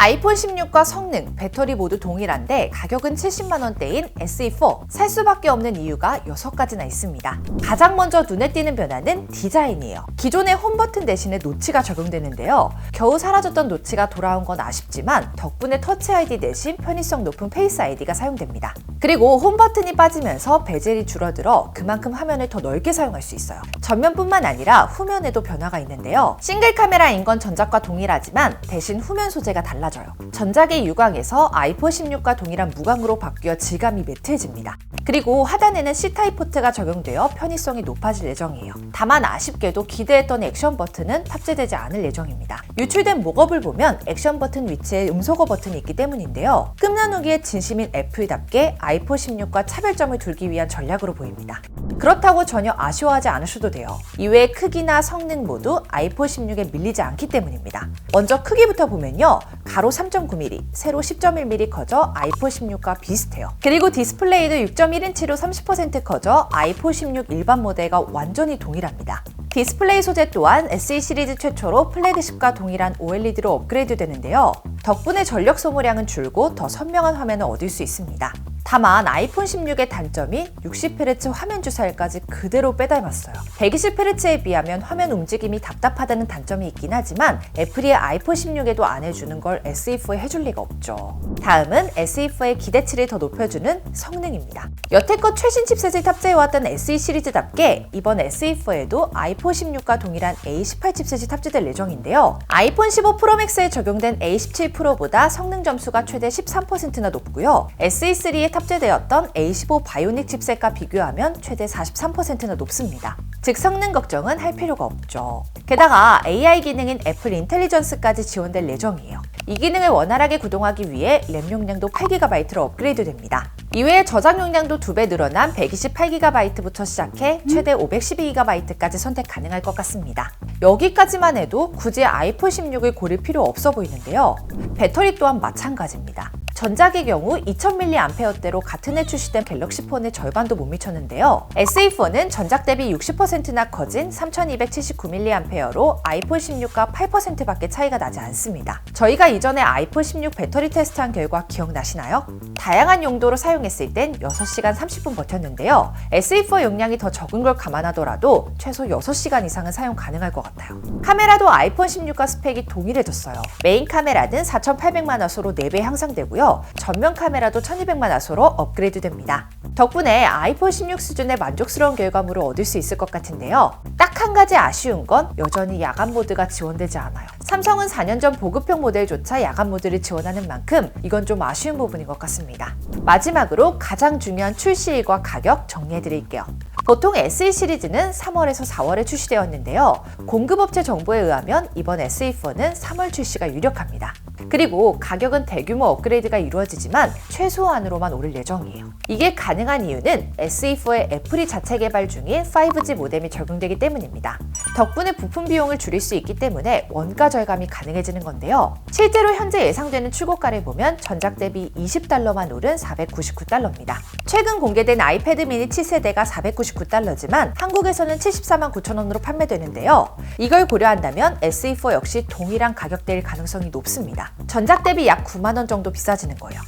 아이폰 16과 성능, 배터리 모두 동일한데 가격은 70만원대인 SE4. 살 수밖에 없는 이유가 6가지나 있습니다. 가장 먼저 눈에 띄는 변화는 디자인이에요. 기존의 홈 버튼 대신에 노치가 적용되는데요. 겨우 사라졌던 노치가 돌아온 건 아쉽지만 덕분에 터치 아이디 대신 편의성 높은 페이스 아이디가 사용됩니다. 그리고 홈 버튼이 빠지면서 베젤이 줄어들어 그만큼 화면을 더 넓게 사용할 수 있어요. 전면뿐만 아니라 후면에도 변화가 있는데요. 싱글 카메라인 건 전작과 동일하지만 대신 후면 소재가 달라져요. 전작의 유광에서 아이폰 16과 동일한 무광으로 바뀌어 질감이 매트해집니다. 그리고 하단에는 C타입 포트가 적용되어 편의성이 높아질 예정이에요. 다만 아쉽게도 기대했던 액션 버튼은 탑재되지 않을 예정입니다. 유출된 목업을 보면 액션 버튼 위치에 음소거 버튼이 있기 때문인데요. 끔나누기에 진심인 애플답게 아이폰 16과 차별점을 두기 위한 전략으로 보입니다. 그렇다고 전혀 아쉬워하지 않으셔도 돼요. 이외의 크기나 성능 모두 아이폰 16에 밀리지 않기 때문입니다. 먼저 크기부터 보면요. 가로 3.9mm, 세로 10.1mm 커져 아이폰 16과 비슷해요. 그리고 디스플레이도 6.1인치로 30% 커져 아이폰 16 일반 모델과 완전히 동일합니다. 디스플레이 소재 또한 SE 시리즈 최초로 플래그십과 동일한 OLED로 업그레이드 되는데요. 덕분에 전력 소모량은 줄고 더 선명한 화면을 얻을 수 있습니다. 다만 아이폰 16의 단점이 60Hz 화면 주사율까지 그대로 빼닮았어요. 120Hz에 비하면 화면 움직임이 답답하다는 단점이 있긴 하지만 애플이 아이폰 16에도 안 해주는 걸 SE4에 해줄 리가 없죠. 다음은 SE4의 기대치를 더 높여주는 성능입니다. 여태껏 최신 칩셋을 탑재해왔던 SE 시리즈답게 이번 SE4에도 아이폰 16과 동일한 A18 칩셋이 탑재될 예정인데요. 아이폰 15 프로맥스에 적용된 A17 프로보다 성능 점수가 최대 13%나 높고요. SE3에 탑재되었던 A15 바이오닉 칩셋과 비교하면 최대 43%나 높습니다. 즉 성능 걱정은 할 필요가 없죠. 게다가 AI 기능인 애플 인텔리전스까지 지원될 예정이에요. 이 기능을 원활하게 구동하기 위해 램 용량도 8GB로 업그레이드 됩니다. 이외에 저장 용량도 2배 늘어난 128GB부터 시작해 최대 512GB까지 선택 가능할 것 같습니다. 여기까지만 해도 굳이 아이폰 16을 고를 필요 없어 보이는데요. 배터리 또한 마찬가지입니다. 전작의 경우 2000mAh대로 같은 해 출시된 갤럭시 폰의 절반도 못 미쳤는데요. SE4는 전작 대비 60%나 커진 3279mAh로 아이폰 16과 8%밖에 차이가 나지 않습니다. 저희가 이전에 아이폰 16 배터리 테스트한 결과 기억나시나요? 다양한 용도로 사용했을 땐 6시간 30분 버텼는데요. SE4 용량이 더 적은 걸 감안하더라도 최소 6시간 이상은 사용 가능할 것 같아요. 카메라도 아이폰 16과 스펙이 동일해졌어요. 메인 카메라는 4800만화소로 4배 향상되고요. 전면 카메라도 1200만화소로 업그레이드 됩니다. 덕분에 아이폰 16 수준의 만족스러운 결과물을 얻을 수 있을 것 같은데요. 딱 한 가지 아쉬운 건 여전히 야간 모드가 지원되지 않아요. 삼성은 4년 전 보급형 모델조차 야간 모드를 지원하는 만큼 이건 좀 아쉬운 부분인 것 같습니다. 마지막으로 가장 중요한 출시일과 가격 정리해드릴게요. 보통 SE 시리즈는 3월에서 4월에 출시되었는데요. 공급업체 정보에 의하면 이번 SE4는 3월 출시가 유력합니다. 그리고 가격은 대규모 업그레이드가 이루어지지만 최소한으로만 오를 예정이에요. 이게 가능한 이유는 SE4에 애플이 자체 개발 중인 5G 모뎀이 적용되기 때문입니다. 덕분에 부품 비용을 줄일 수 있기 때문에 원가 절감이 가능해지는 건데요. 실제로 현재 예상되는 출고가를 보면 전작 대비 $20만 오른 $499입니다. 최근 공개된 아이패드 미니 7세대가 $499지만 한국에서는 74만 9천원으로 판매되는데요. 이걸 고려한다면 SE4 역시 동일한 가격대일 가능성이 높습니다. 전작 대비 약 9만원 정도 비싸지는 거예요.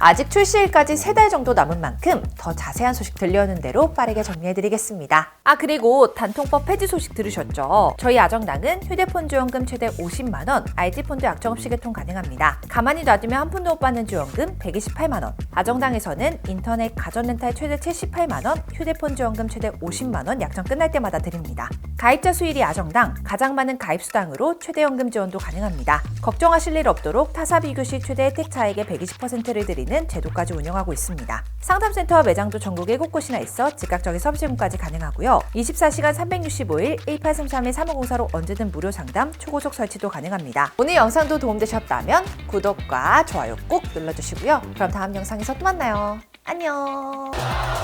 아직 출시일까지 3달 정도 남은 만큼 더 자세한 소식 들려오는 대로 빠르게 정리해드리겠습니다. 그리고 단통법 폐지 소식 들으셨죠? 저희 아정당은 휴대폰 지원금 최대 50만원, IT폰도 약정 없이 개통 가능합니다. 가만히 놔두면 한 푼도 못 받는 지원금 128만원, 아정당에서는 인터넷 가전렌탈 최대 78만원, 휴대폰 지원금 최대 50만원 약정 끝날 때마다 드립니다. 가입자 수일이 아정당, 가장 많은 가입수당으로 최대 연금 지원도 가능합니다. 걱정하실 일 없도록 타사 비교 시 최대 혜택 차액의 120%를 드리는 제도까지 운영하고 있습니다. 상담센터와 매장도 전국 7곳이나 있어 즉각적인 서비스까지 가능하고요. 24시간 365일 1833-3504로 언제든 무료 상담, 초고속 설치도 가능합니다. 오늘 영상도 도움되셨다면 구독과 좋아요 꼭 눌러주시고요. 그럼 다음 영상에서 또 만나요. 안녕.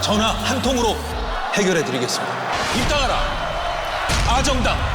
전화 한 통으로 해결해드리겠습니다. 입당하라. 아정당.